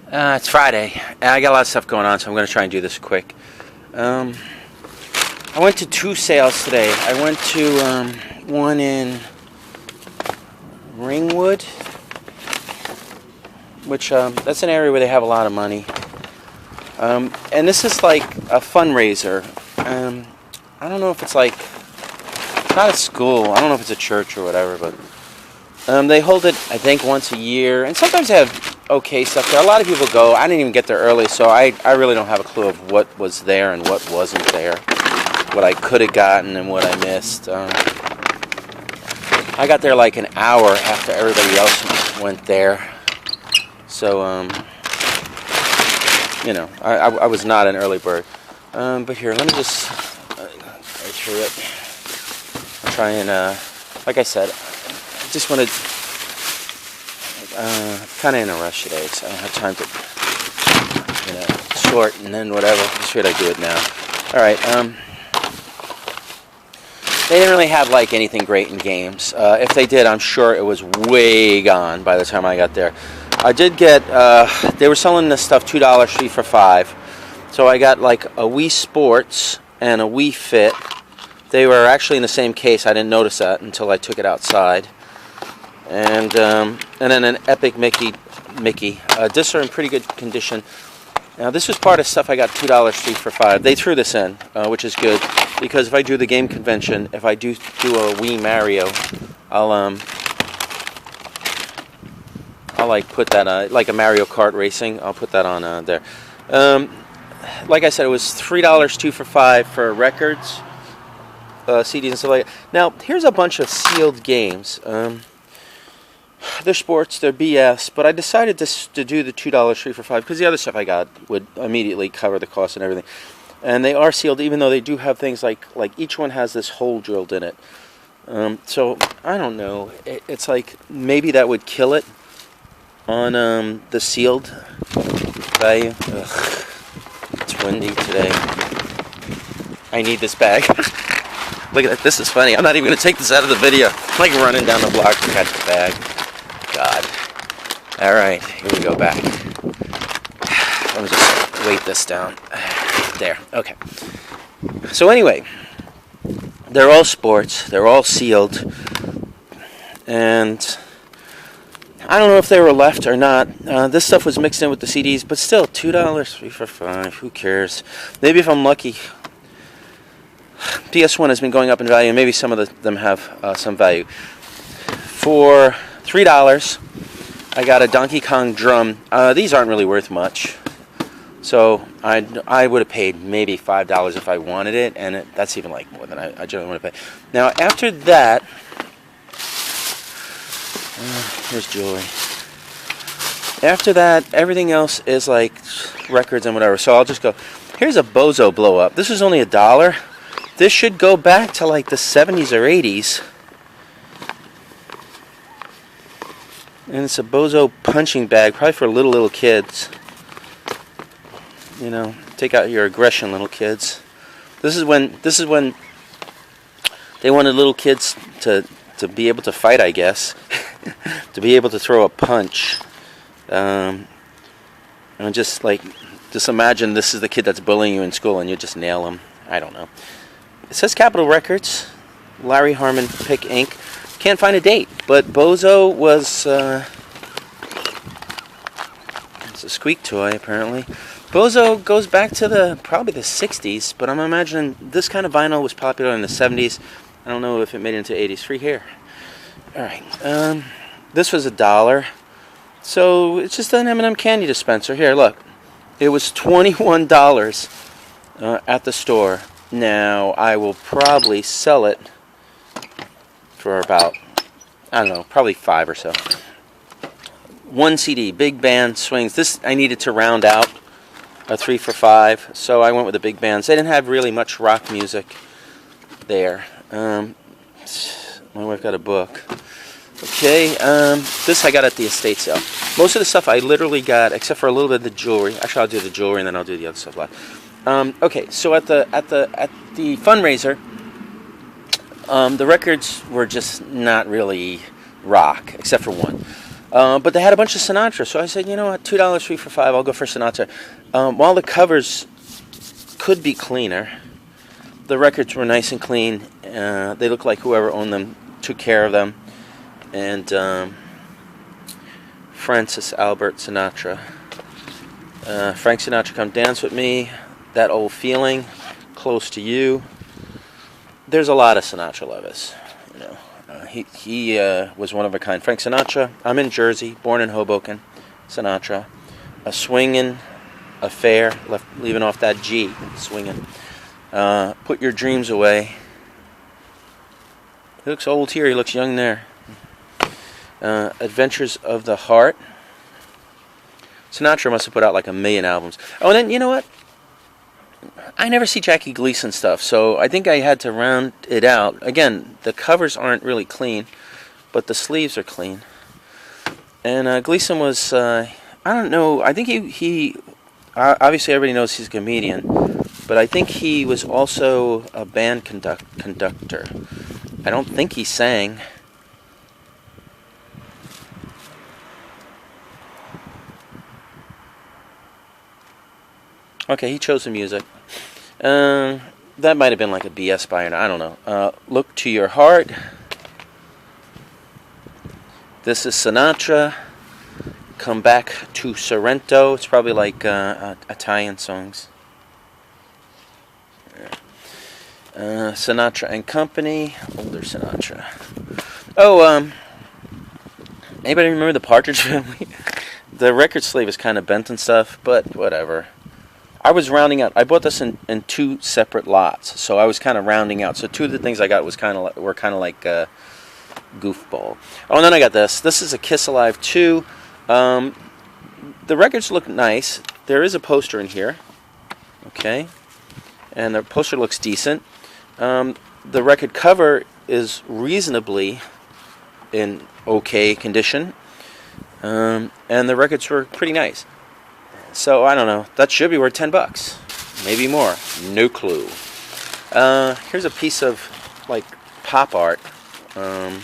It's Friday. I got a lot of stuff going on, so I'm going to try and do this quick. I went to two sales today. I went to one in Ringwood, which that's an area where they have a lot of money. And this is like a fundraiser. I don't know if it's like, it's not a school. I don't know if it's a church or whatever, but they hold it, I think, once a year. And sometimes they have okay stuff there. A lot of people go. I didn't even get there early, so I really don't have a clue of what was there and what wasn't there, what I could have gotten and what I missed. I got there like an hour after everybody else went there, so you know, I was not an early bird. But here, let me just go through it. I'll try and like I said, I just wanted. Kind of in a rush today, so I don't have time to, sort and then whatever. Just figured I'd do it now. All right. They didn't really have like anything great in games. If they did, I'm sure it was way gone by the time I got there. I did get. They were selling this stuff $2, 3 for $5. So I got like a Wii Sports and a Wii Fit. They were actually in the same case. I didn't notice that until I took it outside. And then an Epic Mickey. These are in pretty good condition. Now this was part of stuff I got $2, 3 for $5. They threw this in, which is good, because if I do the game convention, if I do a Wii Mario, I'll like put that like a Mario Kart racing. I'll put that on there. Like I said, it was $3, 2 for $5 for records, CDs and stuff like that. Now here's a bunch of sealed games. They're sports, they're BS, but I decided to do the $2, 3 for $5 because the other stuff I got would immediately cover the cost and everything. And they are sealed, even though they do have things like each one has this hole drilled in it. So I don't know. It's like maybe that would kill it on the sealed value. Ugh, it's windy today. I need this bag. Look at that. This is funny. I'm not even going to take this out of the video. I'm like running down the block to catch the bag. God. Alright, here we go back. Let me just weight this down. There, okay. So anyway, they're all sports, they're all sealed, and I don't know if they were left or not. This stuff was mixed in with the CDs, but still, $2, 3 for $5, who cares? Maybe if I'm lucky. PS1 has been going up in value, and maybe some of them have some value. For $3, I got a Donkey Kong drum. These aren't really worth much, so I would have paid maybe $5 if I wanted it, and that's even like more than I generally want to pay. Now after that, here's jewelry. After that, everything else is like records and whatever. So I'll just go. Here's a Bozo blow up. This is only $1. This should go back to like the 70s or 80s. And it's a Bozo punching bag, probably for little kids. You know, take out your aggression, little kids. This is when they wanted little kids to be able to fight, I guess, to be able to throw a punch. And just imagine this is the kid that's bullying you in school, and you just nail him. I don't know. It says Capitol Records, Larry Harmon Pick Inc. Can't find a date, but Bozo was, it's a squeak toy, apparently. Bozo goes back to probably the 60s, but I'm imagining this kind of vinyl was popular in the 70s. I don't know if it made it into 80s. Free here. Alright, this was $1. So, it's just an M&M candy dispenser. Here, look. It was $21 at the store. Now, I will probably sell it for about, I don't know, probably $5 or so. One CD, big band swings. This I needed to round out a 3 for $5, so I went with the big bands. They didn't have really much rock music there. My wife got a book. Okay, this I got at the estate sale. Most of the stuff I literally got, except for a little bit of the jewelry. Actually, I'll do the jewelry and then I'll do the other stuff last. Okay, so at the fundraiser, the records were just not really rock, except for one. But they had a bunch of Sinatra, so I said, you know what, $2 3 for 5. I'll go for Sinatra. While the covers could be cleaner, the records were nice and clean. They looked like whoever owned them took care of them. And Francis Albert Sinatra. Frank Sinatra, Come Dance With Me. That Old Feeling. Close to You. There's a lot of Sinatra lovers. You know, he was one of a kind. Frank Sinatra. I'm in Jersey, born in Hoboken. Sinatra. A Swingin' Affair. Leaving off that G. Swingin'. Put Your Dreams Away. He looks old here. He looks young there. Adventures of the Heart. Sinatra must have put out like 1 million albums. Oh, and then, you know what? I never see Jackie Gleason stuff, so I think I had to round it out. Again, the covers aren't really clean, but the sleeves are clean. And Gleason was, I don't know, I think he obviously everybody knows he's a comedian, but I think he was also a band conductor. I don't think he sang. Okay, he chose the music. That might have been like a BS buy, I don't know. Look to Your Heart. This is Sinatra. Come Back to Sorrento. It's probably like Italian songs. Sinatra and Company. Older Sinatra. Oh, anybody remember the Partridge Family? The record sleeve is kind of bent and stuff, but whatever. I was rounding out. I bought this in 2 separate lots, so I was kind of rounding out. So 2 of the things I got were kind of like goofball. Oh, and then I got this. This is a Kiss Alive 2. The records look nice. There is a poster in here. Okay, and the poster looks decent. The record cover is reasonably in okay condition, and the records were pretty nice. So, I don't know. That should be worth $10. Maybe more. No clue. Here's a piece of, like, pop art. Kind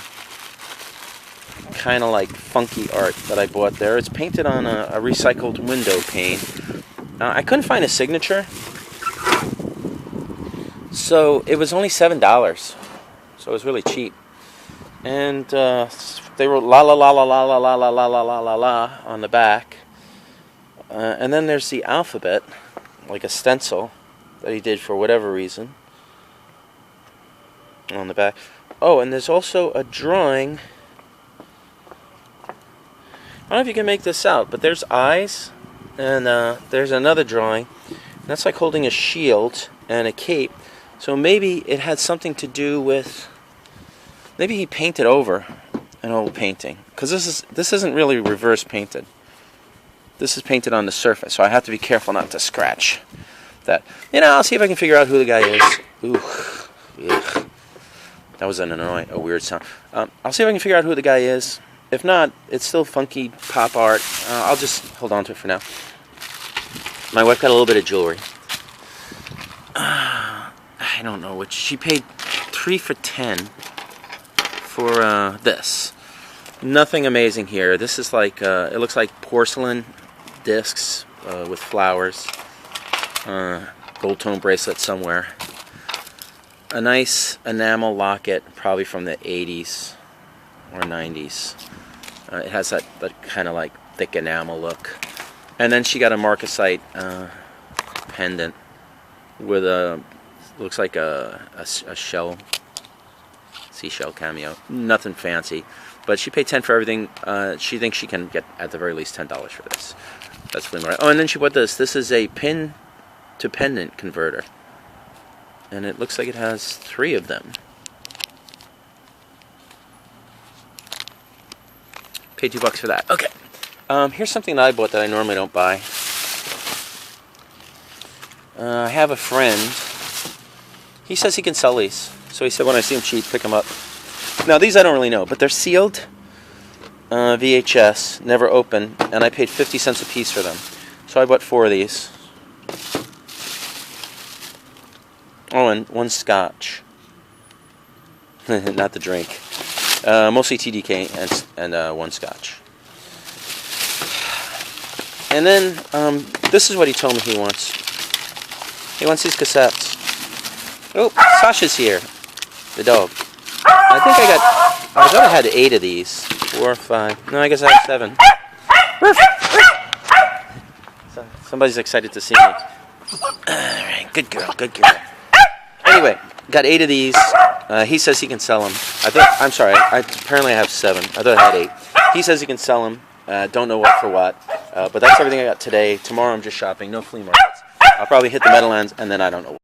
of like funky art that I bought there. It's painted on a recycled window pane. I couldn't find a signature. So, it was only $7. So, it was really cheap. And they wrote la la la la la la la la la la la la la on the back. And then there's the alphabet, like a stencil that he did for whatever reason on the back. Oh, and there's also a drawing. I don't know if you can make this out, but there's eyes, and there's another drawing. That's like holding a shield and a cape. So maybe it had something to do with. Maybe he painted over an old painting, because this isn't really reverse painted. This is painted on the surface, so I have to be careful not to scratch that. You know, I'll see if I can figure out who the guy is. Ooh, ugh. That was a weird sound. I'll see if I can figure out who the guy is. If not, it's still funky pop art. I'll just hold on to it for now. My wife got a little bit of jewelry. I don't know which. She paid 3 for $10 for this. Nothing amazing here. This is like it looks like porcelain discs with flowers. Gold tone bracelet somewhere. A nice enamel locket, probably from the 80s or 90s. It has that kind of like thick enamel look. And then she got a marcasite pendant with looks like a shell, seashell cameo. Nothing fancy. But she paid $10 for everything. She thinks she can get, at the very least, $10 for this. That's Flea Market. Oh, and then she bought this. This is a pin to pendant converter. And it looks like it has 3 of them. Paid $2 for that. Okay. Here's something that I bought that I normally don't buy. I have a friend. He says he can sell these. So he said when I see him cheap, pick them up. Now, these I don't really know, but they're sealed VHS, never open, and I paid 50 cents a piece for them. So I bought 4 of these. Oh, and 1 scotch. Not the drink. Mostly TDK and 1 scotch. And then, this is what he told me he wants. He wants these cassettes. Oh, Sasha's here. The dog. I think I thought I had 8 of these. 4 or 5. No, I guess I have 7. So, somebody's excited to see me. Alright, good girl, good girl. Anyway, got 8 of these. He says he can sell them. I'm sorry, apparently I have 7. I thought I had 8. He says he can sell them. Don't know what for what. But that's everything I got today. Tomorrow I'm just shopping. No flea markets. I'll probably hit the Meadowlands, and then I don't know.